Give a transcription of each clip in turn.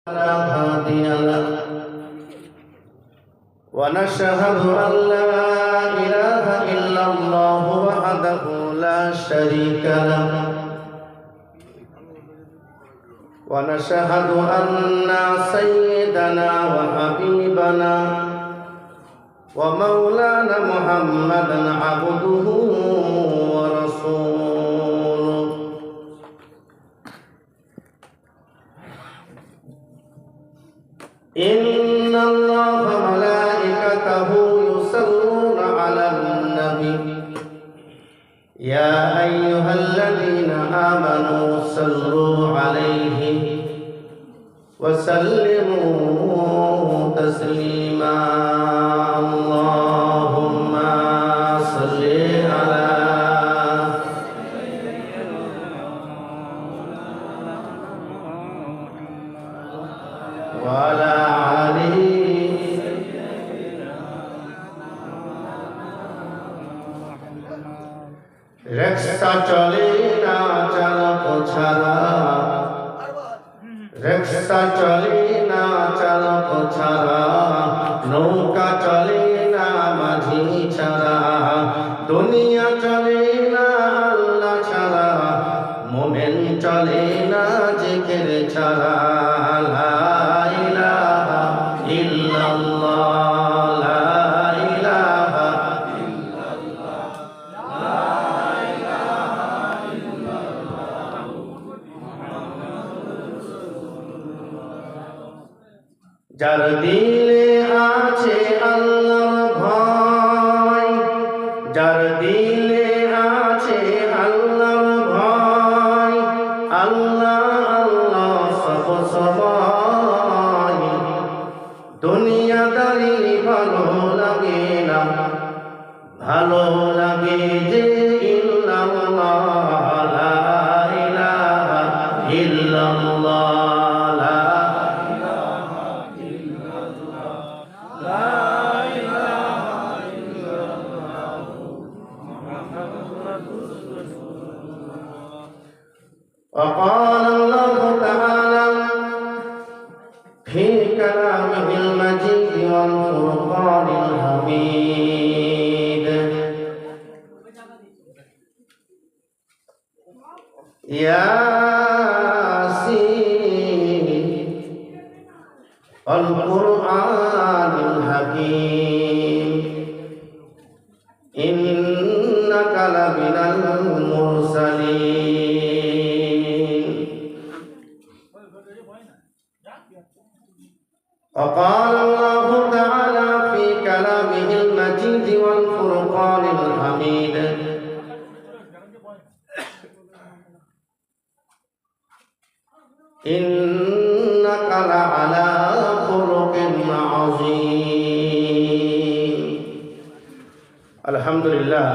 لا هادي له ونشهد أن لا إله إلا الله وحده لا شريك له ونشهد أن سيدنا وحبيبنا ومولانا محمدا عبده ورسوله إن الله ملائكته يصلون على النبي يا أيها الذين آمنوا صلوا عليه وسلموا تسليما اللهم صل على وعلى آله রিকশা চলে না চালক ছাড়া রিকশা চলে না চালক ছাড়া নৌকা চলে না মাঝি ছাড়া দুনিয়া চলে না আল্লাহ ছাড়া মুমিন চলে না জিকির ছাড়া লা ইলাহা ইল্লাল্লাহ লা ইলাহা যার দিলে আছে আল্লাহর ভয় যার দিলে আছে আল্লাহর ভয় আল্লাহ আল্লাহ সব সময় দুনিয়াদারি ভালো লাগে না ভালো লাগে যে ইল্লাল্লাহ লা ইলাহা ইল্লাল্লাহ وقال الله تعالى في كلامه المجيد والفرقان الحميد ياسين والقرآن الحكيم إنك لمن المرسلين وقال الله تعالى في كلامه المجيد والفرقان الحميد إنك لعلى خلق عظيم الحمد لله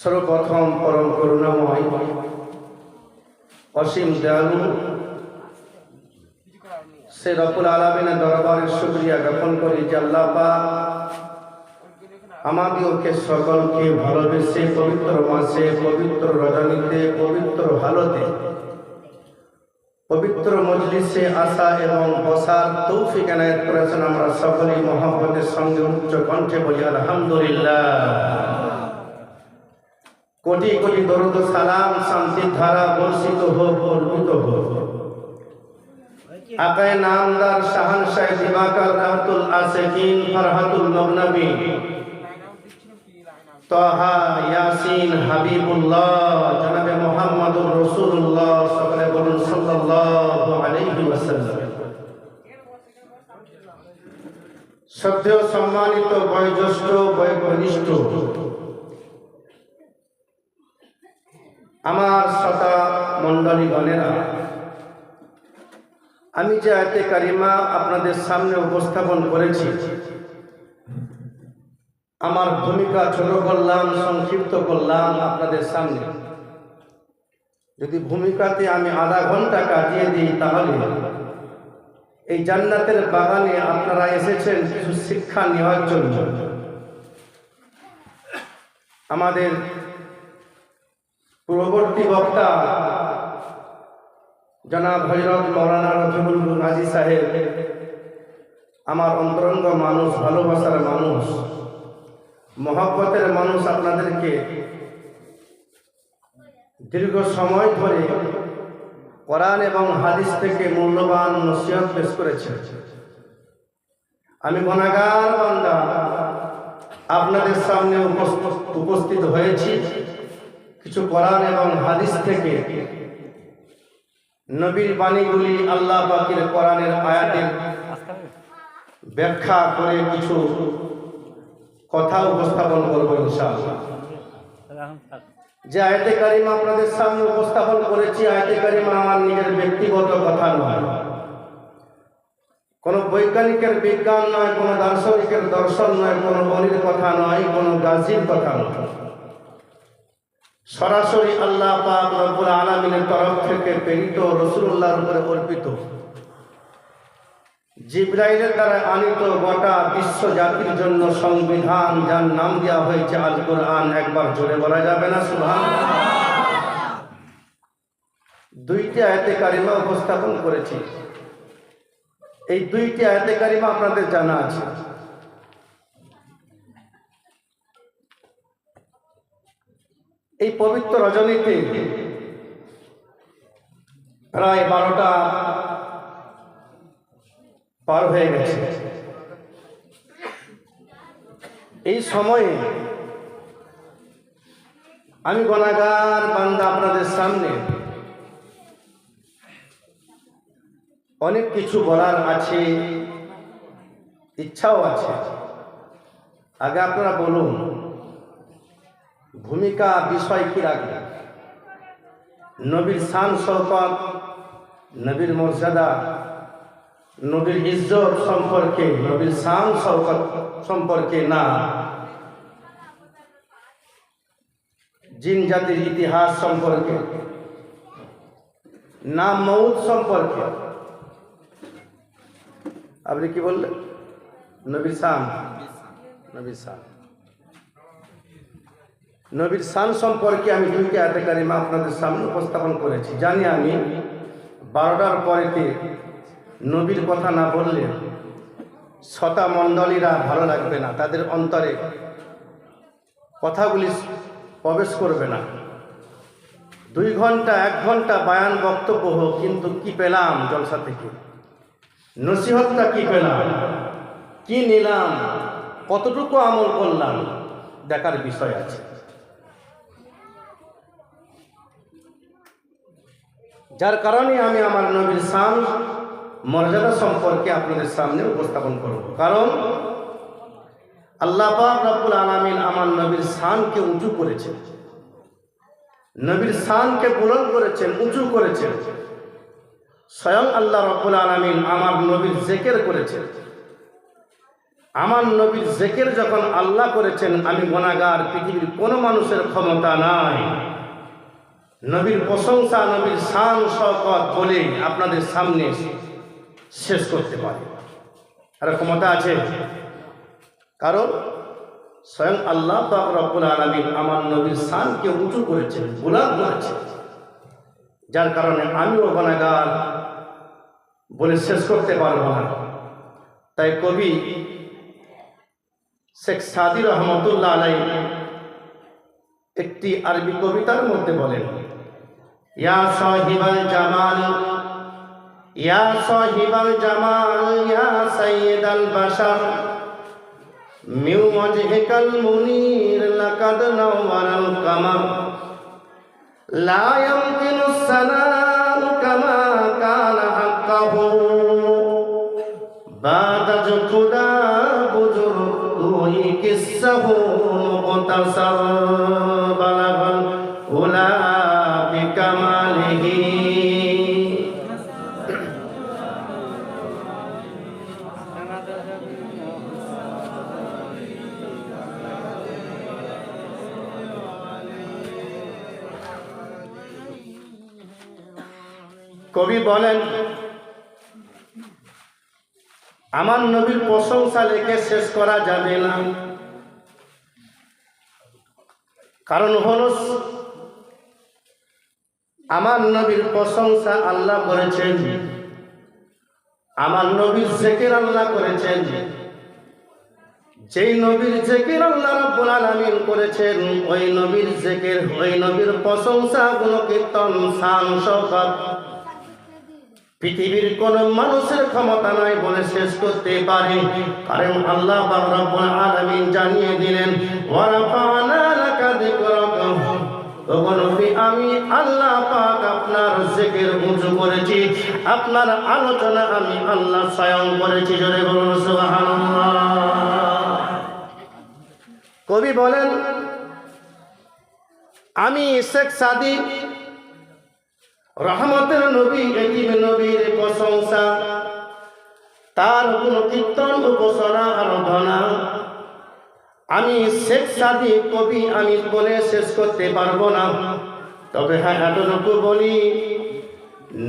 সর্বপ্রথম পরম করুণাময় অসীম দয়ালু সে রব্বুল আলামিনের দরবারে শুকরিয়া জ্ঞাপন করি যে আল্লাহ পাক আমাদেরকে সকলকে ভালোবেসে পবিত্র মাসে পবিত্র রজনীতে পবিত্র হালতে পবিত্র মজলিসে আসা এবং বসার তৌফিক এনায়েত করেছেন। আমরা সকলেই মহব্বতের সঙ্গে উচ্চ কণ্ঠে বলি আলহামদুলিল্লাহ। কোটি কোটি দরুদ সালাম শান্তির ধারা বর্ষিত হোক অর্পিত হোক আকায়ে নামদার শাহানশাহ দিবাকর রাহতুল আসিকিন ফরহাতুল মগনবী তাহা ইয়াসিন হাবিবুল্লাহ জনাবে মুহাম্মদুর রাসূলুল্লাহ সকলে বলুন সাল্লাল্লাহু আলাইহি ওয়াসাল্লাম। শ্রদ্ধেয় সম্মানিত বয়োজ্যেষ্ঠ বয়োকনিষ্ঠ আমার শ্রোতা মণ্ডলীগণেরা, আমি যে আয়াতে কারিমা আপনাদের সামনে উপস্থাপন করেছি, আমার ভূমিকা ছোট করলাম, সংক্ষিপ্ত করলাম আপনাদের সামনে। যদি ভূমিকাতে আমি আধা ঘন্টা কাটিয়ে দিই তাহলে এই জান্নাতের বাগানে আপনারা এসেছেন কিছু শিক্ষা নেওয়ার জন্য। আমাদের পূর্ববর্তী বক্তা জনাব হযরত মাওলানা রফিকুল গাজী সাহেব, আমার অন্তরঙ্গ মানুষ, ভালোবাসার মানুষ, মহব্বতের মানুষ, আপনাদেরকে দীর্ঘ সময় ধরে কোরআন এবং হাদিস থেকে মূল্যবান নসিহত পেশ করেছেন। আমি গুনাহগার বান্দা আপনাদের সামনে উপস্থিত হয়েছি কিছু কোরআন এবং হাদিস থেকে নবীর বাণীগুলি, আল্লাহ পাকের কোরআনের আয়াতের ব্যাখ্যা করে কিছু কথা উপস্থাপন করব ইনশাআল্লাহ। যে আয়াতে কারিমা আপনাদের সামনে উপস্থাপন করেছি, আয়াতে কারিমা আমার নিজের ব্যক্তিগত কথা নয়, কোনো বৈজ্ঞানিকের বিজ্ঞান নয়, কোনো দার্শনিকের দর্শন নয়, কোনো বলির কথা নয়, কোনো গাজীর কথা নয়, সরাসরি আল্লাহ পাক রব্বুল আলামিনের তরফ থেকে প্রেরিত রাসূলুল্লাহর উপরে অর্পিত, জিবরাইলের দ্বারা আনিত গোটা বিশ্ব জাতির জন্য সংবিধান, যার নাম দেওয়া হয়েছে আল কোরআন। একবার জোরে বলা যাবে না সুবহানাল্লাহ? দুইটি আয়াতে কারিমা উপস্থাপন করেছি। এই দুইটি আয়াতে কারিমা আপনাদের জানা আছে। এই পবিত্র রজনীতে প্রায় 12টা পার হয়ে গেছে। এই সময়ে আমি গুনাহগার বান্দা আপনাদের সামনে অনেক কিছু বলার আছে, ইচ্ছাও আছে। আগে আপনারা বলুন, ভূমিকা বিষয় কি রাখবেন? নবীর শান শওকত, নবীর মর্যাদা, নবীর ইজ্জত সম্পর্কে, নবীর শান শওকত সম্পর্কে না, জিন জাতির ইতিহাস সম্পর্কে না, মউত সম্পর্কে। আপনি কি বললেন? নবীর শান, নবীর শান, নবীর শান সম্পর্কে আমি দুইটি আয়াতে কারিমা আপনাদের সামনে উপস্থাপন করেছি। জানি আমি 12টার পরেতে নবীর কথা না বললে শ্রোতা মণ্ডলীরা ভালো লাগবে না, তাদের অন্তরে কথাগুলি প্রবেশ করবে না। 2 ঘন্টা 1 ঘন্টা বায়ান বক্তব্য হোক, কিন্তু কি পেলাম জলসা থেকে? নসিহতটা কি পেলাম, কি নিলাম, কতটুকু আমল করলাম, দেখার বিষয় আছে। যার কারণে আমি আমার নবীর শান মর্যাদা সম্পর্কে আপনাদের সামনে উপস্থাপন করব। কারণ আল্লাহ পাক রব্বুল আলামিন আমার নবীর শানকে উঁচু করেছেন, নবীর শানকে বুলন্দ করেছেন, উঁচু করেছেন। স্বয়ং আল্লাহ রব্বুল আলামিন আমার নবীর জিকির করেছেন। আমার নবীর জিকির যখন আল্লাহ করেছেন, আমি গুনাহগার, পৃথিবীর কোনো মানুষের ক্ষমতা নাই নবীর প্রশংসা, নবীর শান শওকত বলে আপনাদের সামনে শেষ করতে পারে। আর ক্ষমতা আছে, কারণ স্বয়ং আল্লাহ পাক রব্বুল আলামিন আমার নবীর শানকে উঁচু করেছেন, বুলন্দ করেছেন। যার কারণে আমিও গুনাহগার বলে শেষ করতে পারব না। তাই কবি শেখ সাদী রহমতুল্লাহ আলাইহি একটি আরবি কবিতার মধ্যে বলেন, ইয়া সাহিবাল জামাল, ইয়া সাহিবাল জামাল, ইয়া সাইয়্যিদাল বাশার, মিউ ওয়াজহিকাল মুনীর লাকাদ নাওয়ারাল কামার, লা ইয়ামকিনুস সানাউ কামা কানা হাক্কাহু, বাদাজ খুদা বুজুর্গ তুই কিসসাহু মুকতাসার, বালাগাল উলা বিকামালিহি। কবি বলেন, আমার নবীর প্রশংসা লেখে শেষ করা যাবে না। কারণ হলো আমার নবীর প্রশংসা আল্লাহ করেছেন, আমার নবীর জিকির আল্লাহ করেছেন। যেই নবীর জিকির আল্লাহ রাব্বুল আলামিন করেছেন, ওই নবীর জিকির, ওই নবীর প্রশংসা, গুণকীর্তন, শান শওকত পৃথিবীর কোন মানুষের ক্ষমতা নাই বলে শেষ করতে পারে। কারণ আল্লাহ পাক রব্বুল আলামিন জানিয়ে দিলেন, ওয়া রাফা'না লাকা যিকরাকা, ওগো নবী আমি আল্লাহ পাক আপনার জিকির উঁচু করেছি, আপনার আলোচনা আমি আল্লাহ স্বয়ং করেছি। জোরে বলুন সুবহানাল্লাহ। কবি বলেন, আমি শেখ সাদী রহমতের নবী, এতিম নবীর প্রশংসা, তার গুণ কীর্তন, উপাসনা, আরাধনা আমি শেখ সাদী কবি আমি বলে শেষ করতে পারবো না। তবে হ্যাঁ, এতটুকু বলি,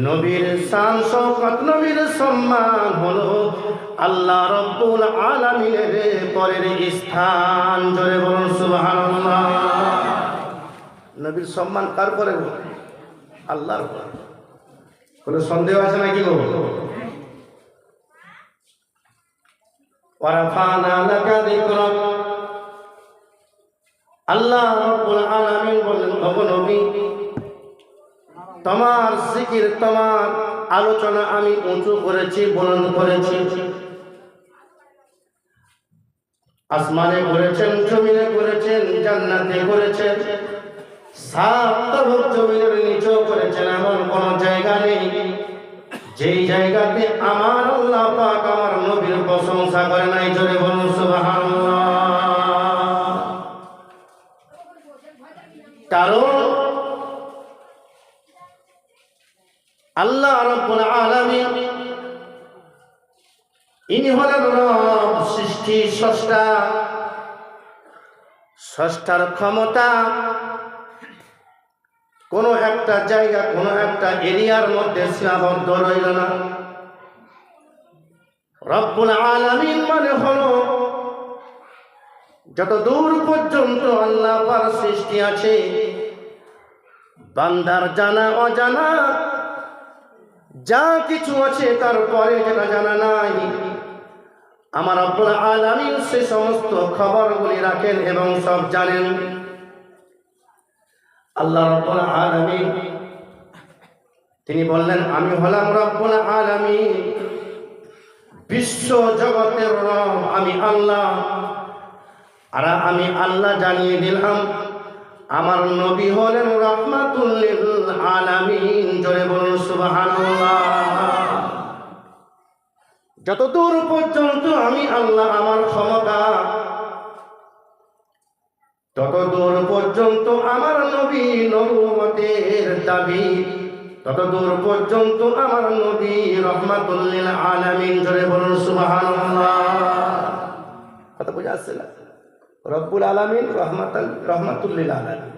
নবীর শান শওকত, নবীর সম্মান হলো আল্লাহ রাব্বুল আলামিনের পরের স্থান। জোরে বলুন সুবহানাল্লাহ। নবীর সম্মান কার পরে? আল্লাহর পরে। কোনো সন্দেহ আছে নাকি গো? ওয়া রাফা'না লাকা যিকরাক, আল্লাহ রাব্বুল আলামিন বলেন, ওগো নবী তোমার জিকির, তোমার আলোচনা আমি উঁচু করেছি, বুলন্দ করেছি। আসমানে করেছেন, জমিনে করেছেন, জান্নাতে করেছেন, সাত জমিনের নিচেও করেছেন। এমন কোন জায়গা নেই যেই জায়গাতে আমার আল্লাহ পাক আমার নবীর প্রশংসা করে নাই। জোরে বলুন সুবহানাল্লাহ। কারণ আল্লাহ রাব্বুল আলামিন ইনি হলেন রব, সৃষ্টি স্রষ্টা। স্রষ্টার ক্ষমতা কোন একটা জায়গা, কোন একটা এরিয়ার মধ্যে সীমাবদ্ধ রইল না। রব্বুল আলামিন মানে হলো যত দূর পর্যন্ত আল্লাহ পাক সৃষ্টি আছে, বান্দার জানা অজানা যা কিছু আছে, তারপরে যেটা জানা নাই, আমার রব্বুল আলামিন সে সমস্ত খবরগুলি রাখেন এবং সব জানেন। আল্লাহ রাব্বুল আলামিন তিনি বললেন, আমি হলাম রব্বুল আলামিন, বিশ্ব জগতের রব আমি আল্লাহ। আর আমি আল্লাহ জানিয়ে দিলাম আমার নবী হলেন রাহমাতুল লিল আলামিন। জোরে বলুন সুবহানাল্লাহ। যতদূর পর্যন্ত আমি আল্লাহ আমার ক্ষমতা, ততদূর পর্যন্ত আমার নবী নবুয়তের দাবি, ততদূর পর্যন্ত আমার নবী রাহমাতুল লিল আলামিন। জোরে বলুন সুবহানাল্লাহ। কথা বুঝা আসছে না? রব্বুল আলামিন, রাহমাতুল লিল আলামিন।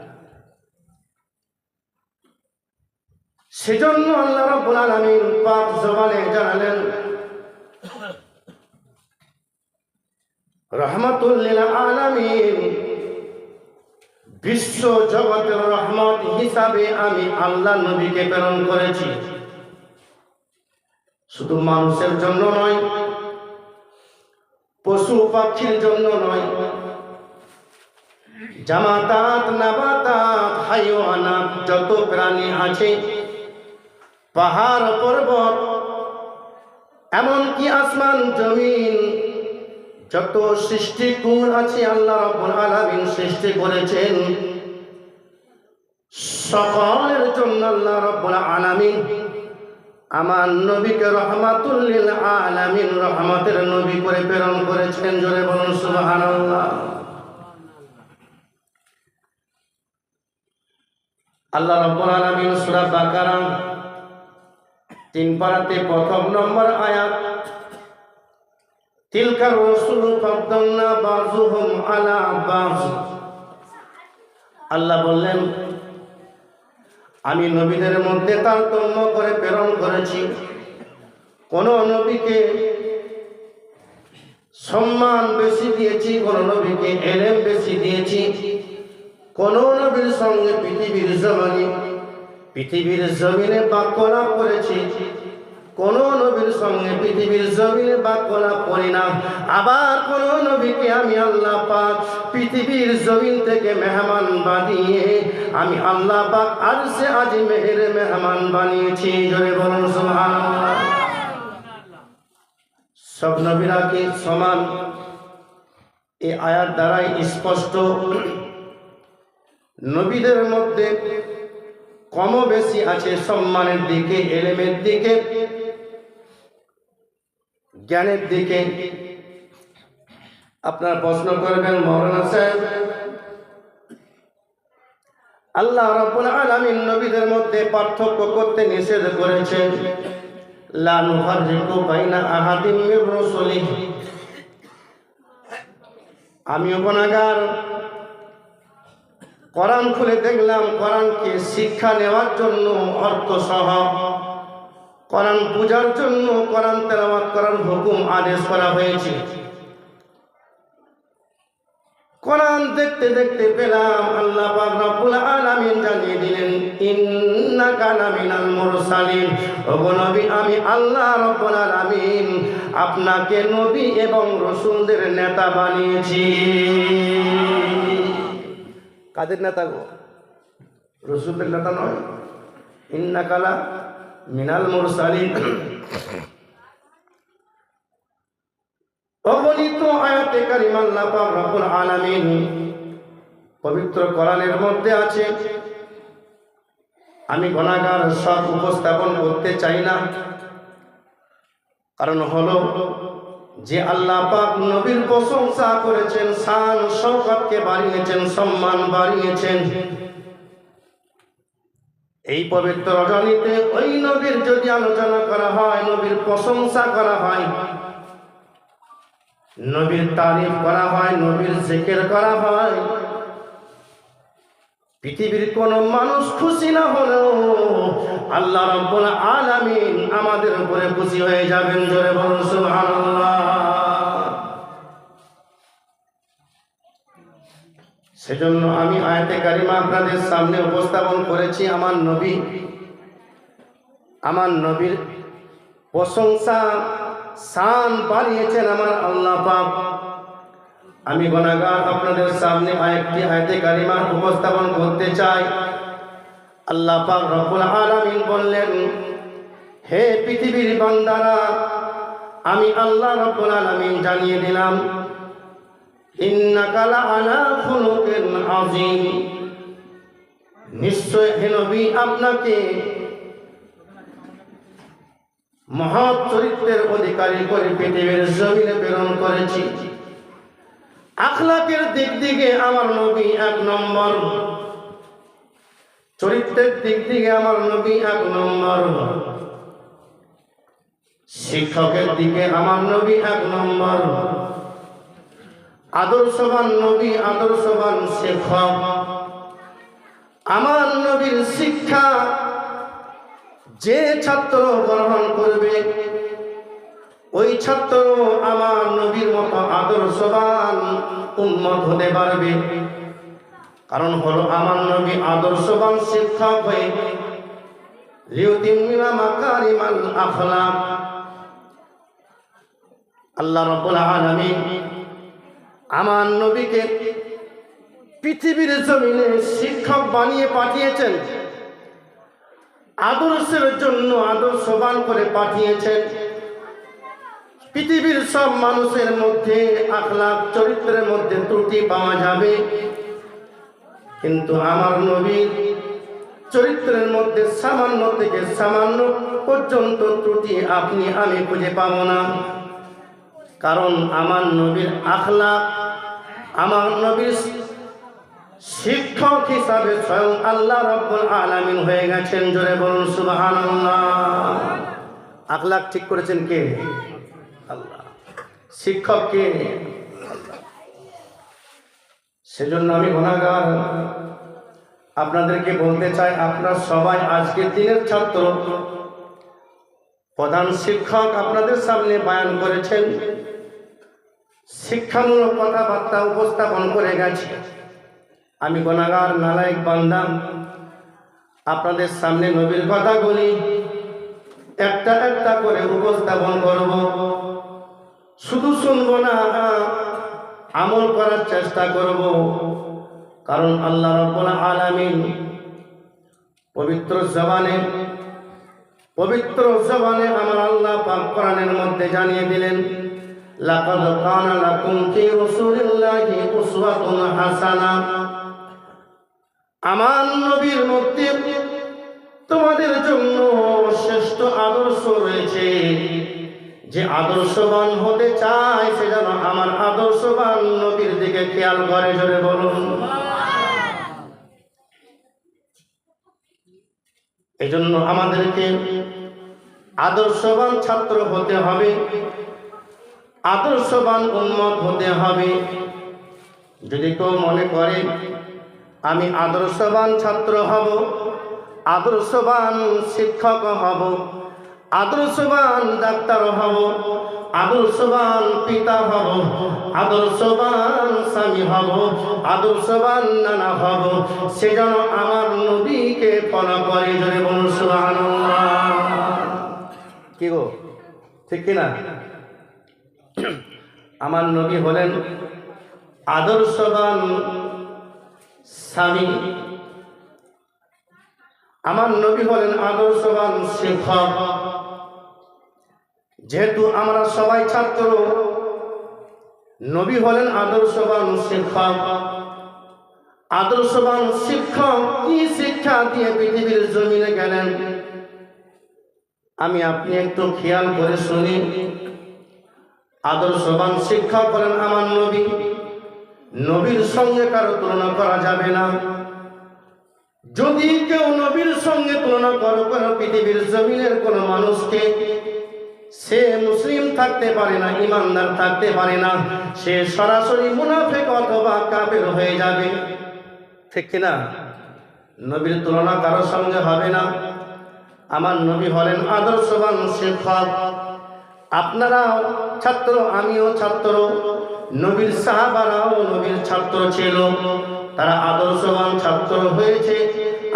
সেজন্য আল্লাহ রাব্বুল আলামিন পাক জবানে জানালেন, রাহমাতুল লিল আলামিন, বিশ্ব জগতের রহমত হিসাবে আমি আল্লাহ নবীকে প্রেরণ করেছি। শুধু মানুষের জন্য নয়, পশু পাখির জন্য নয়, জামাতাত, নাবাতাত, হাইওয়ানাত, যত প্রাণী আছে, পাহাড় পর্বত, এমনকি আসমান জমিন, যত সৃষ্টিকুল আছে আল্লাহ রাব্বুল আলামিন সৃষ্টি করেছেন, সকলের জন্য আল্লাহ রাব্বুল আলামিন আমার নবীকে রাহমাতুল লিল আলামিন, রহমতের নবী করে প্রেরণ করেছেন। জোরে বলুন সুবহানাল্লাহ। আল্লাহ রাব্বুল আলামিন সূরা বাকারা 3 পারাতে প্রথম নম্বর আয়াত, তিলকা রাসূলু ফাদ্দালনা বাযুহুম আলা বায। আল্লাহ বললেন, আমি নবীদের মধ্যে তারতম্য করে প্রেরণ করেছি। কোন নবীকে সম্মান বেশি দিয়েছি, কোন নবীকে এলেম বেশি দিয়েছি, কোন নবীর সঙ্গে পৃথিবীর জমিনে পৃথিবীর জমিনে বাক্যলাপ করেছি, কোন নবীর সঙ্গে পৃথিবীর জমিনে বাক্যলাপ করি না। আবার কোন নবীকে আমি আল্লাহ পাক পৃথিবীর জমিন থেকে মেহমান বানিয়ে আমি আল্লাহ পাক আরশে আজিমের মেহমান বানিয়েছি। জোরে বলুন সুবহানাল্লাহ। সব নবীরা কি সমান? এই আয়াত দ্বারাই স্পষ্ট। নবীদের মধ্যে কম বেশি আছে সম্মানের দিকে, ইলমের দিকে, জ্ঞানের দিকে। আপনারা প্রশ্ন করবেন, মাওলানা সাহেব, আল্লাহ রাব্বুল আলামিন নবীদের মধ্যে পার্থক্য করতে নিষেধ করেছেন, লা নুফাররিকু বাইনা আহাদিম মির রাসূলিহি। আমিও গুনাহগার, কোরআন খুলে দেখলাম কোরআনকে শিক্ষা নেওয়ার জন্য অর্থ সহ, কোরআন পূজার জন্য কোরআন তেলাওয়াত করার হুকুম আদেশ করা হয়েছে। কোরআন দেখতে দেখতে পেলাম আল্লাহ পাক রব্বুল আলামিন জানিয়ে দিলেন, ইন্নাকা লামিনাল মুরসালিন। ওগো নবী, আমি আল্লাহ রব্বুল আলামিন আপনাকে নবী এবং রাসূলদের নেতা বানিয়েছি। কাদের নেতা গো? রাসূলদের নেতা নয়। ইন্নাকা লামিনাল মুরসালিন অগণিত আয়াতে কারিমা আল্লাহ পাক রব্বুল আলামিন পবিত্র কোরআনের মধ্যে আছে। আমি গুনাহগার, সব উপস্থাপন করতে চাই না। কারণ হলো যে আল্লাহ পাক নবীর প্রশংসা করেছেন, শান শওকতকে বাড়িয়েছেন, সম্মান বাড়িয়েছেন। এই পবিত্র রজনীতে ওই নবীর যদি আলোচনা করা হয়, নবীর প্রশংসা করা হয়, নবীর তারিফ করা হয়, নবীর জিকির করা হয়, পৃথিবীর কোন মানুষ খুশি না হলেও আল্লাহ রাব্বুল আলামিন আমাদের উপরে খুশি হয়ে যাবেন। জোরে বলুন সুবহানাল্লাহ। সেজন্য আমি আয়াতে কারিমা আপনাদের সামনে উপস্থাপন করেছি। আমার নবীর প্রশংসা শান বাড়িয়েছেন আমার আল্লাহ পাক। আমি গুনাহগার, আপনাদের সামনে আরেকটি আয়াতে কারিমা উপস্থাপন করতে চাই। আল্লাহ পাক রব্বুল আলামিন বললেন, হে পৃথিবীর বান্দারা, আমি আল্লাহ রব্বুল আলামিন জানিয়ে দিলাম, ইন্নাকা লাআলা খুলুকিন আযীম। নিশ্চয় হে নবী, আপনাকে মহৎ চরিত্রের অধিকারী করে পৃথিবীর জমিনে প্রেরণ করেছি। আখলাকের দিক থেকে আমার নবী এক নম্বর, চরিত্রের দিক থেকে আমার নবী এক নম্বর, শিক্ষকের দিকে আমার নবী এক নম্বর, আদর্শবান নবী, আদর্শবান শিক্ষক। আমার নবীর শিক্ষা যে ছাত্র গ্রহণ করবে, ওই ছাত্র আমার নবীর মতো আদর্শবান উম্মত হতে পারবে। কারণ হলো আমার নবী আদর্শবান শিক্ষক হয়ে লিউতিম্মিমা মাকারিমাল আখলাক। আল্লাহ রাব্বুল আলামিন আমার নবীকে পৃথিবীর জমিনে শিক্ষক বানিয়ে পাঠিয়েছেন, আদর্শের জন্য আদর্শবান করে পাঠিয়েছেন। পৃথিবীর সব মানুষের মধ্যে আখলাক চরিত্রের মধ্যে ত্রুটি পাওয়া যাবে, কিন্তু আমার নবীর চরিত্রের মধ্যে সামান্য থেকে সামান্য পর্যন্ত ত্রুটি আপনি আমি খুঁজে পাবো না। কারণ আমার নবীর আখলাক, আমার নবীর শিক্ষক হিসাবে স্বয়ং আল্লাহ রাব্বুল আলামিন হয়ে গেছেন। জোরে বলুন সুবহানাল্লাহ। আখলাক ঠিক করেছেন কে? আল্লাহ। শিক্ষক কে? আল্লাহ। সেজন্য আমি গুনাহগার, আপনাদেরকে বলতে চাই, আপনারা সবাই আজকের দিনের ছাত্র। প্রধান শিক্ষক আপনাদের সামনে বয়ান করেছেন, শিক্ষামূলক কথাবার্তা উপস্থাপন করে গেছে। আমি গুনাহগার, নালায়েক বান্দা, আপনাদের সামনে নবীর কথাগুলি একটা একটা করে উপস্থাপন করব। শুধু শুনবো না, আমল করার চেষ্টা করব। কারণ আল্লাহ রাব্বুল আলামিন পবিত্র জবানে আমার আল্লাহ পাক কোরআনের মধ্যে জানিয়ে দিলেন, লাকাদ কানা লাকুম ফি রাসূলিল্লাহি উসওয়াতুন হাসানাহ। আমার নবীর মধ্যে তোমাদের জন্য শ্রেষ্ঠ আদর্শ রয়েছে। যে আদর্শবান হতে চায় সে যেন আমার আদর্শবান নবীর দিকে খেয়াল করে, জোরে বলুন। এজন্য আমাদেরকে আদর্শবান ছাত্র হতে হবে, আদর্শবান উম্মত হতে হবে। যদি কেউ মনে করে আমি আদর্শবান ছাত্র হব, আদর্শবান শিক্ষক হব, আদর্শবান ডাক্তার হব, আদর্শবান পিতা হব, আদর্শবান স্বামী হব, আদর্শবান নানা হব, সে যেন আমার নবীকে ফলো করে, জোরে বলুন সুবহানাল্লাহ। কি গো, ঠিক কিনা? আমার নবী হলেন আদর্শবান স্বামী, আমার নবী হলেন আদর্শবান শিক্ষক। যেহেতু আমরা সবাই ছাত্র, নবী হলেন আদর্শবান শিক্ষক। আদর্শবান শিক্ষক কি শিক্ষা দিয়ে পৃথিবীর জমিনে গেলেন, আমি আপনি একটু খেয়াল করে শুনি। আদর্শবান শিক্ষক হলেন আমার নবী। নবীর সঙ্গে কারো তুলনা করা যাবে না। যদি কেউ নবীর সঙ্গে তুলনা করো পৃথিবীর জমিনের কোন মানুষকে, সে মুসলিম থাকতে পারে না, ইমানদার থাকতে পারে না, সে সরাসরি মুনাফিক অথবা কাফের হয়ে যাবে, ঠিক কিনা? নবীর তুলনা কারোর সঙ্গে হবে না। আমার নবী হলেন আদর্শবান শিক্ষক। আপনারাও ছাত্র, আমিও ছাত্র, নবীর সাহাবারাও নবীর ছাত্র ছিল, তারা আদর্শবান ছাত্র হয়েছে।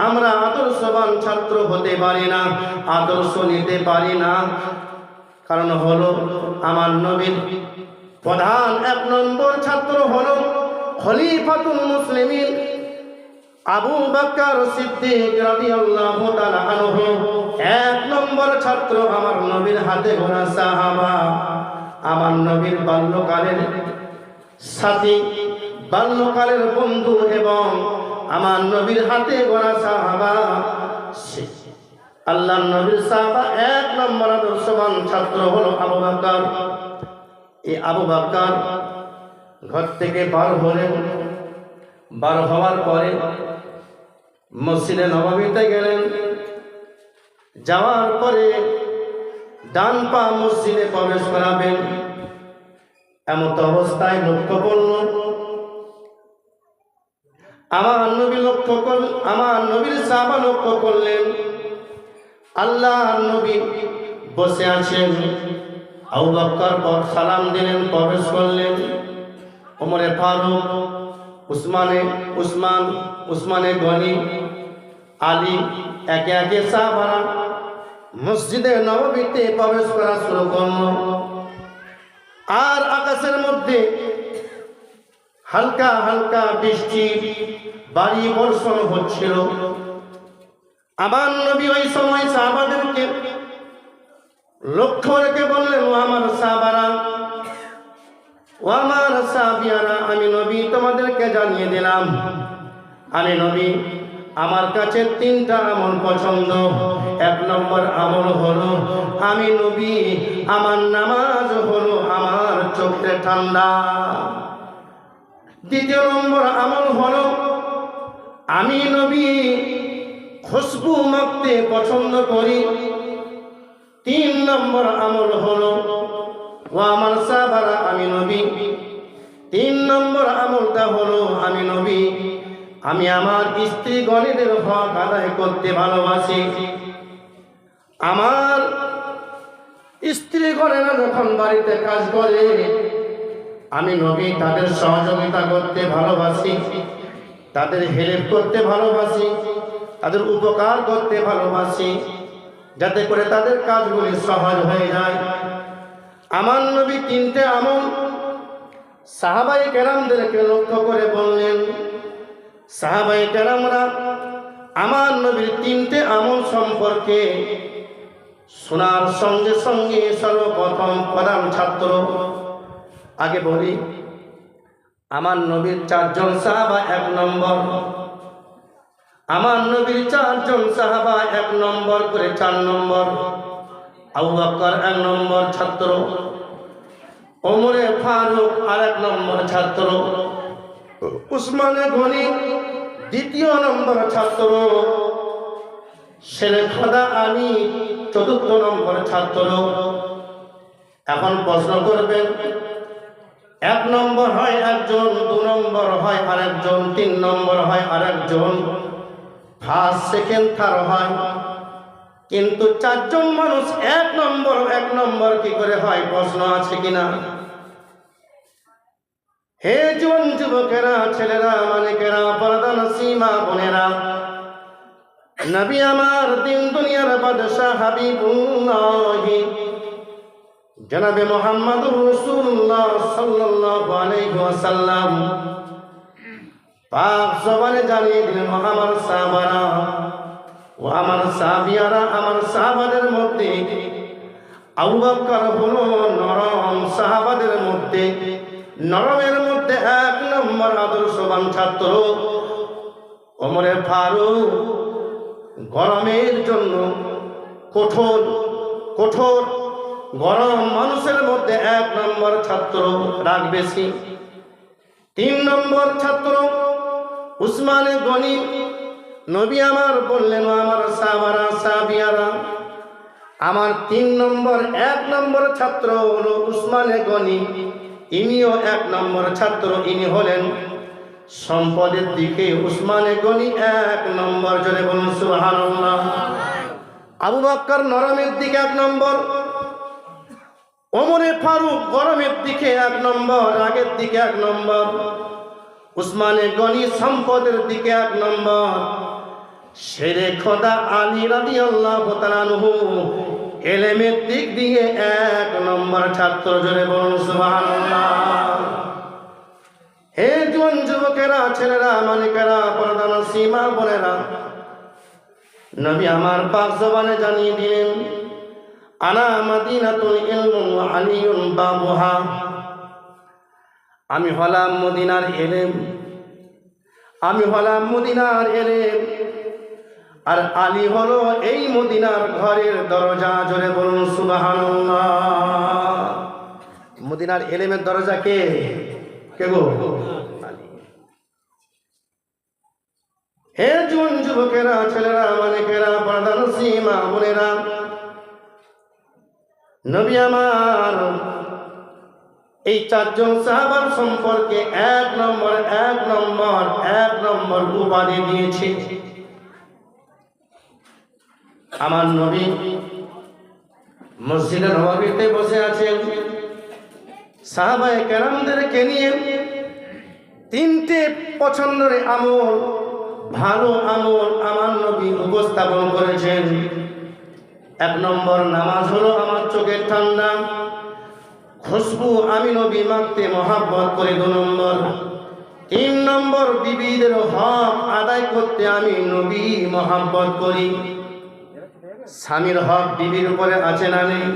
আমরা আদর্শবান ছাত্র হতে পারি না, আদর্শ নিতে পারি না। কারণ হলো আমার নবীর প্রধান 1 নম্বর ছাত্র হলো খলিফাতুল মুসলিমিন আবু বকর সিদ্দিক রাদিয়াল্লাহু তাআলা আনহু। 1 নম্বর ছাত্র আমার নবীর হাতে গোনা সাহাবা, আমার নবীর বাল্যকালের সাথী, বাল্যকালের বন্ধু এবং আমার নবীর হাতে গোনা সাহাবা। আল্লাহর নবীর সাহাবা 1 নম্বর আদর্শবান ছাত্র হলো আবু বকর। এই আবু বকর ঘর থেকে বার হওয়ার পরে মসজিদে নববীতে গেলেন। যাওয়ার পরে ডান পা মসজিদে প্রবেশ করাবেন, এমত অবস্থায় লক্ষ্য করল, আমার নবীর সাহাবা লক্ষ্য করলেন আল্লাহর নবী বসে আছেন। আবু বকর পর সালাম দিলেন, প্রবেশ করলেন। ওমরে ফারুক, উসমানে গনি, আলী, একে একে সাহাবারা মসজিদে নববীতে প্রবেশ করা শুরু করল। আর আকাশের মধ্যে হালকা হালকা বৃষ্টি বাড়ি বর্ষণ হচ্ছিল। আমার নবী ওই সময় সাহাবাদেরকে লক্ষ্য রেখে বললেন, ও আমার সাহাবারা, ও আমার সাহাবিয়ারা, আমি নবী তোমাদেরকে জানিয়ে দিলাম, আমি নবী, আমার কাছে 3টা আমল পছন্দ। 1 নম্বর আমল হলো আমি নবী, আমার নামাজ হলো আমার চোখে ঠান্ডা। 2 নম্বর আমল হলো আমি নবী খুশবু মাখতে পছন্দ করি। 3 নম্বর আমল হলো, ও আমার সাহাবারা, আমি নবী 3 নম্বর আমলটা হলো আমি নবী, আমি আমার স্ত্রীগণের হক আদায় করতে ভালোবাসি। আমার স্ত্রীগণেরা যখন বাড়িতে কাজ করে, আমি নবী তাদের সহযোগিতা করতে ভালোবাসি, তাদের হেল্প করতে ভালোবাসি, তাদের উপকার করতে ভালোবাসি, যাতে করে তাদের কাজগুলি সহজ হয়ে যায়। আমার নবী তিনটে আমল সাহাবাই কেরামদেরকে লক্ষ্য করে বললেন। সাহাবাই কেরামরা আমার নবীর তিনটে আমল সম্পর্কে শোনার সঙ্গে সঙ্গে সর্বপ্রথম প্রধান ছাত্র, আগে বলি আমার নবীর চারজন সাহাবা এক নম্বর, আমার নবীর চারজন সাহাবা এক নম্বর করে 4 নম্বর, আবু বকর 1 নম্বর ছাত্র, ওমরে ফারুক আর 1 নম্বর ছাত্র, উসমানে গনি 2য় নম্বর ছাত্র, শেরে খোদা আলী 4র্থ নম্বর ছাত্র। এখন প্রশ্ন করবেন, 1 নম্বর হয় একজন, 2 নম্বর হয় আরেকজন, 3 নম্বর হয় আরেকজন, ফার্স্ট সেকেন্ড থার্ড হয়, কিন্তু 4 জন মানুষ 1 নম্বর কি করে হয়? প্রশ্ন আছে কিনা? হে জোয়ান যুবকেরা, ছেলেরা, মালিকেরা, পর্দার সীমা বোনেরা, নবী আমার দিন দুনিয়ার বাদশাহ হাবিবুল্লাহ জনাবে মুহাম্মদুর রাসূলুল্লাহ সাল্লাল্লাহু আলাইহি ওয়াসাল্লাম পাক জবানে জানিয়ে দিলেন, আমার সাহাবারা ও আমার সাহাবিয়ারা, আমার সাহাবাদের মধ্যে আবু বকর হলো নরম সাহাবাদের মধ্যে, নরমের মধ্যে 1 নম্বর আদর্শবান ছাত্র। ওমরে ফারুক গরমের জন্য কঠোর গরম মানুষের মধ্যে 1 নম্বর ছাত্র, রাগ বেশি। 3 নম্বর ছাত্র উসমানে গনি। নবী আমার বললেন, আমার সাহাবারা, সাহাবিয়ারা, আমার 3 নম্বর 1 নম্বর ছাত্র হলো উসমানে গনি, ইনিও 1 নম্বর ছাত্র। ইনি হলেন সম্পদের দিকে উসমানে গনি 1 নম্বর, জোরে বলুন সুবহানাল্লাহ। আবু বকর নরমের দিকে 1 নম্বর, ওমরে ফারুক গরমের দিকে 1 নম্বর, রাগের দিকে 1 নম্বর, উসমানে গনি সম্পদের দিকে 1 নম্বর, শেরে খোদা আলী রাদিয়াল্লাহু তাআলা আনহু ইলমের দিক দিয়ে 1 নম্বর ছাত্র, জোরে বলুন সুবহানাল্লাহ। হে জোয়ান যুবকেরা, ছেলেরা, মালিকেরা, পর্দার সীমা বোনেরা, নবী আমার পাক জবানে জানিয়ে দিলেন, আনা মাদিনাতুল ইলম ওয়া আলিয়ুন বাবুহা, আমি হলাম মদিনার এলেম, আমি হলাম মদিনার এলেম, আর আলী হলো এই মদিনার ঘরের দরজা, জোরে বলুন সুবহানাল্লাহ। মদিনার এলেমের দরজা কে গো? আলী। হে জোয়ান যুবকেরা, ছেলেরা, মালিকেরা, পর্দার সীমা বোনেরা, নবী আমার এই 4 জন সাহাবার সম্পর্কে 1 নম্বর উপাধি দিয়েছে। আমার নবী মসজিদে নববীতে বসে আছেন, সাহাবায়ে কেরামদেরকে নিয়ে 3টে পছন্দের আমল, ভালো আমল আমার নবী উপস্থাপন করেছেন। 1 নম্বর নামাজ হলো আমার চোখের ঠান্ডা, খুশবু আমি নবী মাখতে মহাব্বত করি। 2 নম্বর, 3 নম্বর বিবিদের হক আদায় করতে আমি নবী মহাব্বত করি। স্বামীর হক বিবির উপরে আছে না নেই?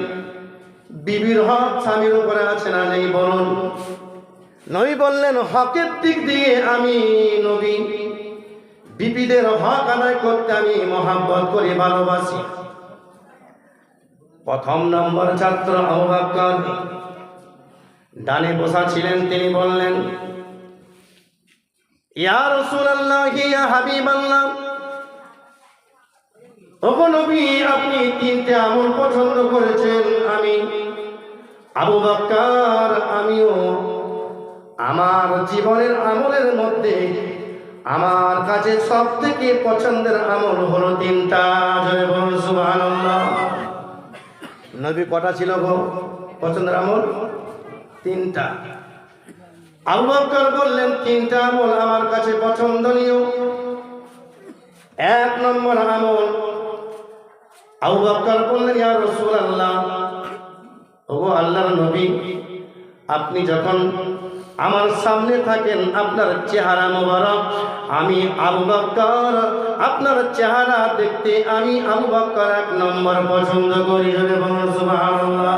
বিবির হক স্বামীর উপরে আছে না নেই বলুন? নবী বললেন, হকের দিক দিয়ে আমি নবী বিবিদের হক আদায় করতে আমি মহাব্বত করি, ভালোবাসি। 1 নম্বর ছাত্র আবু বকর ডানে বসা ছিলেন, তিনি বললেন, ইয়া রাসূলুল্লাহ, ইয়া হাবিবাল্লাহ, ওগো নবী, আপনি 3টে আমল পছন্দ করেছেন, আমি আবু বকর আমিও আমার জীবনের আমলের মধ্যে আমার কাছে সবথেকে পছন্দের আমল হলো 3টা, জোরে বলুন সুবহানাল্লাহ। নবী কটা ছিল গো পছন্দের আমল? 3টা। আবু বকর বললেন, 3টা আমল আমার কাছে পছন্দনীয়। এক নম্বর আমল, আবু বকর বললেন, ইয়া রাসূলুল্লাহ, ওগো আল্লাহর নবী, আপনি যখন আমার সামনে থাকেন, আপনার চেহারা মোবারক, আমি আবু বকর, আপনার চেহারা দেখতে আমি আবু বকর এক নম্বর পছন্দ করি। জোরে বলুন সুবহানাল্লাহ।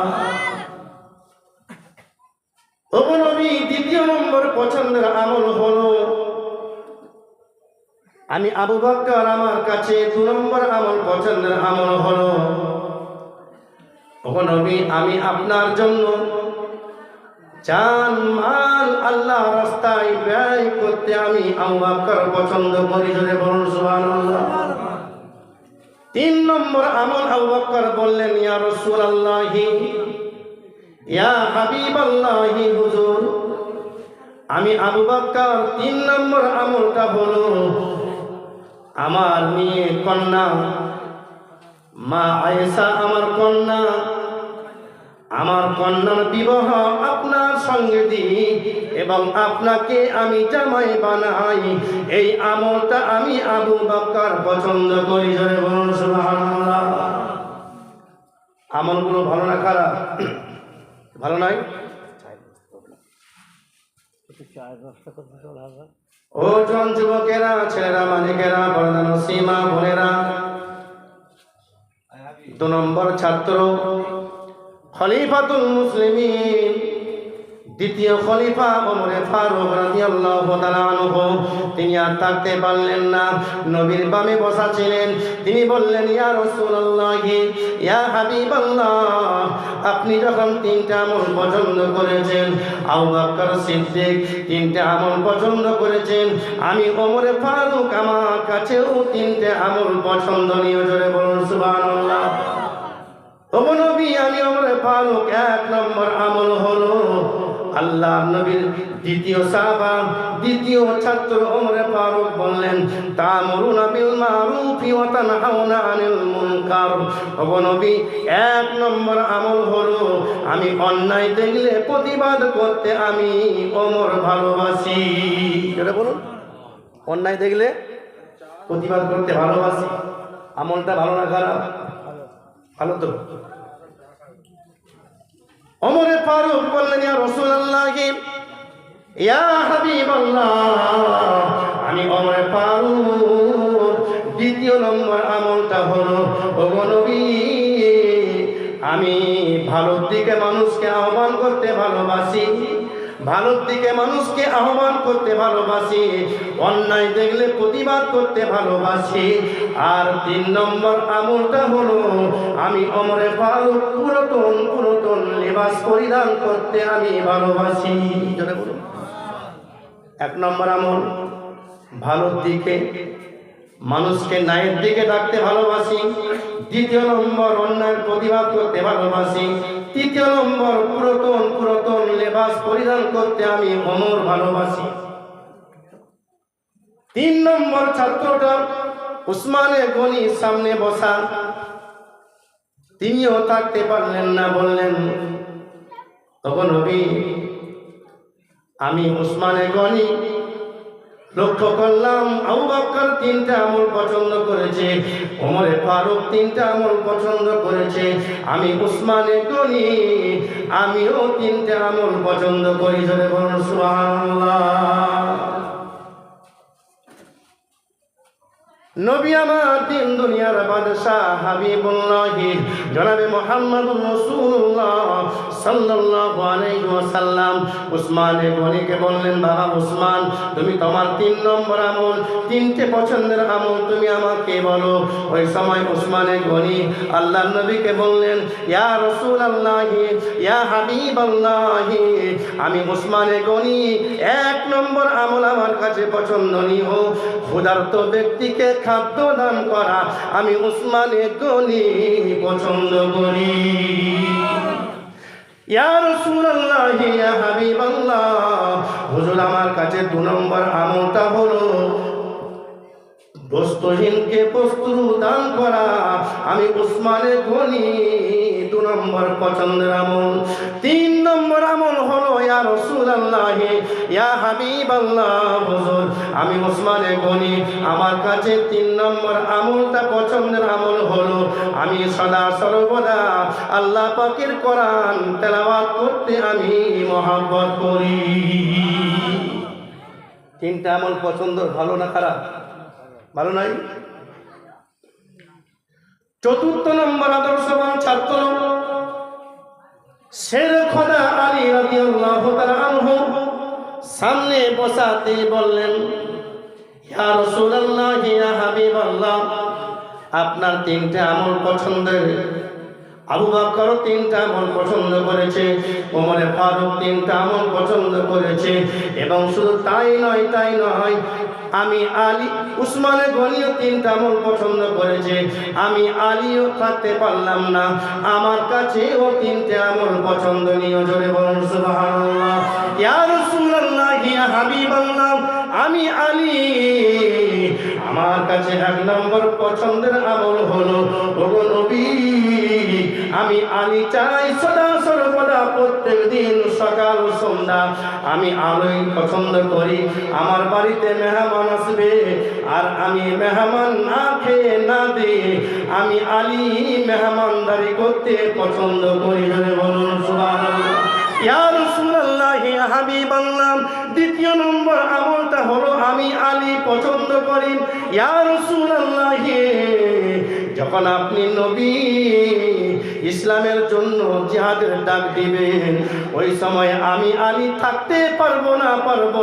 ওগো নবী, দ্বিতীয় নম্বর পছন্দের আমল হলো, আমি আবু বকর, আমার কাছে 2 নম্বর আমল পছন্দের আমল হলো, ওগো নবী, আমি আপনার জন্য জান মাল আল্লাহ রাস্তায় ব্যয় করতে আমি আবু বকর পছন্দ করি। জোরে বলুন সুবহানাল্লাহ। 3 নম্বর আমল আবু বকর বললেন, ইয়া রাসূলুল্লাহ, ইয়া হাবিবাল্লাহি, হুজুর, আমি আবু বকর 3 নম্বর আমলটা হলো, আমার মেয়ে কন্যা মা আয়েশা, আমার কন্যার বিবাহ আপনার সঙ্গে দিই এবং আপনাকে আমি জামাই বানাই। এই আমলটা আমি আবু বকর পছন্দ করি। জোরে বলুন সুবহানাল্লাহ। আমলগুলো ভালো না খারাপ? ভালো নয়? ও জন যুবকেরা, ছেলেরা, মানিকেরা, বড়রা, সীমা, বোনেরা, 2 নম্বর ছাত্র, খলিফাতুল মুসলিমিন, দ্বিতীয় খলিফা ওমর ফারুক রাদিয়াল্লাহু তাআলা আনহু, তিনি আর থাকতে পারলেন না, নবীর বামে বসা ছিলেন। তিনি বললেন, ইয়া রাসূলুল্লাহ, ইয়া হাবিবাল্লাহ, আপনি যখন 3টা আমল পছন্দ করেছেন, আবু বকর সিদ্দিক 3টা আমল পছন্দ করেছেন, আমি ওমর ফারুক, আমার কাছেও 3টে আমল পছন্দনীয়। জোরে বলুন সুবহানাল্লাহ। ওগো নবী, আমি ওমর ফারুক 1 নম্বর আমল হলো, আল্লাহ নবীর দ্বিতীয় সাহাবা, দ্বিতীয় ছাত্র ওমর ফারুক বললেন, তা'মুরুনা বিল মারুফি ওয়া তানহাউনা আনিল মুনকার। ওগো নবী, 1 নম্বর আমল হলো, আমি অন্যায় দেখলে প্রতিবাদ করতে আমি ওমর ভালোবাসি। এটা বলুন, অন্যায় দেখলে প্রতিবাদ করতে ভালোবাসি। আমলটা ভালো না খারাপ? ভালো তো। ওমর ফারুক বললেন, ইয়া রাসূলুল্লাহ, ইয়া হাবিবাল্লাহ, আমি ওমর ফারুক, দ্বিতীয় নম্বর আমলটা হলো, ওগো নবী, আমি ভালোর দিকে মানুষকে আহ্বান করতে ভালোবাসি, ভালোর দিকে মানুষকে আহ্বান করতে ভালোবাসি, অন্যায় দেখলে প্রতিবাদ করতে ভালোবাসি। আর 3 নম্বর আমলটা হলো, আমি ওমর ফারুক পুরাতন লিবাস পরিধান করতে আমি ভালোবাসি। 1 নম্বর আমল, ভালোর দিকে মানুষকে ন্যায়ের দিকে ডাকতে ভালোবাসি। 2 নম্বর, অন্যায়ের প্রতিবাদ করতে ভালোবাসি। 3 নম্বর, পুরাতন লেবাস পরিধান করতে আমি ওমর ভালোবাসি। 3 নম্বর ছাত্রটা উসমানে গনি সামনে বসা, তিনিও থাকতে পারলেন না, বললেন, ওগো নবী, আমি উসমানে গনি লক্ষ্য করলাম আবু বকর 3টা আমল পছন্দ করেছে, ওমর ফারুক 3টা আমল পছন্দ করেছে, আমি উসমানে গনি আমিও 3টা আমল পছন্দ করি। জোরে বলুন সুবহানাল্লাহ। নবী আমার, দিন দুনিয়ার বাদশাহ, হাবিবুল্লাহ জনাবে মুহাম্মদুর রাসূলুল্লাহ সাল্লাল্লাহু আলাইহি ওয়াসাল্লাম উসমানে গনিকে বললেন, বাবা উসমান, তুমি তোমার 3 নম্বর আমল, 3টে পছন্দের আমল তুমি আমাকে বলো। ওই সময় উসমানে গনি আল্লাহর নবীকে বললেন, ইয়া রাসূলুল্লাহ, ইয়া হাবিবাল্লাহ, আমি উসমানে গনি 1 নম্বর আমল আমার কাছে পছন্দনীয়, ক্ষুধার্ত ব্যক্তিকে খাদ্য দান করা আমি উসমানে গনি পছন্দ করি। ইয়া রাসূলুল্লাহ, ইয়া হাবিবাল্লাহ, হুজুর, আমার কাছে 2 নম্বর আমলটা হলো বস্ত্রহীনকে বস্ত্র দান করা আমি উসমানে গনি 2 নম্বর পছন্দের আমল। 3 নম্বর আমল হলো, ইয়া রাসূলুল্লাহ, ইয়া হাবিবাল্লাহ, হুজুর আমি ওসমানে গনি, আমার কাছে 3 নম্বর আমলটা পছন্দের আমল হলো আমি সদা সর্বদা আল্লাহ পাকের কোরআন তেলাওয়াত করতে আমি মহব্বত করি। 3টা আমল পছন্দ, ভালো না খারাপ? ভালো নাই? 4th নম্বর আদর্শবান ছাত্র শের খোদা আলী রাদিয়াল্লাহু তাআলা আনহু সামনে বসাতে বললেন, ইয়া রাসূলুল্লাহ, ইয়া হাবিবাল্লাহ, আপনার 3টা আমল পছন্দের। আবু বকর 3টা আমল পছন্দ করেছে, ওমরে ফারুক 3টা আমল পছন্দ করেছে, এবং শুধু তাই নয়, আমি আলী উসমানে গনিও 3টা আমল পছন্দ করেছে। আমি আলীও থাকতে পারলাম না, আমার কাছেও 3টে আমল পছন্দনীয়। জোরে বলুন সুবহানাল্লাহ। ইয়া রাসূলুল্লাহ, ইয়া হাবিবাল্লাহ, আমি আলী, আমার কাছে 1 নম্বর পছন্দের আমল হলো, ওগো নবী, আমি আলী চাই সদা সর্বদা প্রত্যেক দিন সকাল সন্ধ্যা আমি আলোই পছন্দ করি। আমার বাড়িতে মেহমান আসবে, আর আমি মেহমান না খেয়ে না দিয়ে আমি আলী মেহমানদারি করতে পছন্দ করি। বলুন সুবহানাল্লাহ। ইয়া রাসূলুল্লাহ, ইয়া হাবিবাল্লাহ, 2য় নম্বর আমলটা হলো আমি আলী পছন্দ করি। ইয়া রাসূলুল্লাহ, যখন আপনি নবী ইসলামের জন্য জিহাদের ডাক দিবেন, ওই সময় আমি আলী থাকতে পারবো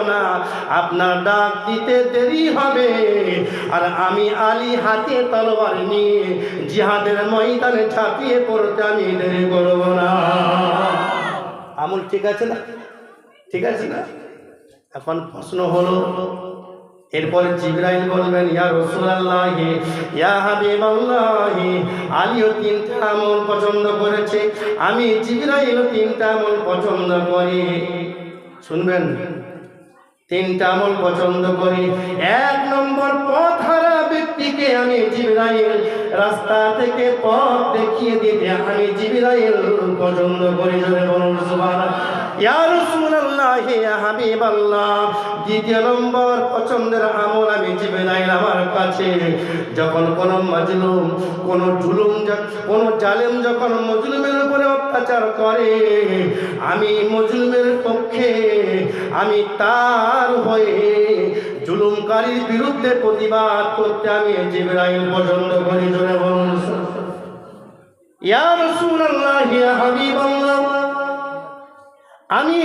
না, আপনার ডাক দিতে দেরি হবে, আর আমি আলী হাতে তলোয়ার নিয়ে জিহাদের ময়দানে ঝাঁপিয়ে পড়তে আমি দেরি করব না। আমল ঠিক আছে না? ঠিক আছে না? এখন প্রশ্ন হলো, এরপরে জিবরাইল বলবেন, ইয়া রাসূলুল্লাহ, ইয়া হাবিবাল্লাহ, আলীও 3টা আমল পছন্দ করেছে, আমি জিবরাইলও 3টা আমল পছন্দ করি। শুনবেন, 3টা আমল পছন্দ করি। 1 নম্বর পথহারা ব্যক্তিকে আমি জিবরাইল রাস্তা থেকে পথ দেখিয়ে দিতে আমি জিবরাইল পছন্দ করি। জোরে বলুন সুবহানাল্লাহ। ইয়া রাসূলুল্লাহ, ইয়া হাবিবাল্লাহ, 2য় নম্বর পছন্দের আমল আমি জিবরাইল আমার কাছে যখন কোন মাজলুম, কোন জুলুম, কোন জালেম যখন মজলুমের উপরে অত্যাচার করে, আমি মজলুমের পক্ষে আমি তার হয়ে জুলুমকারীর বিরুদ্ধে প্রতিবাদ করতে আমি জিবরাইল পছন্দ করি। জোরে বলুন ইয়া রাসূলুল্লাহ, ইয়া হাবিবাল্লাহ, আমি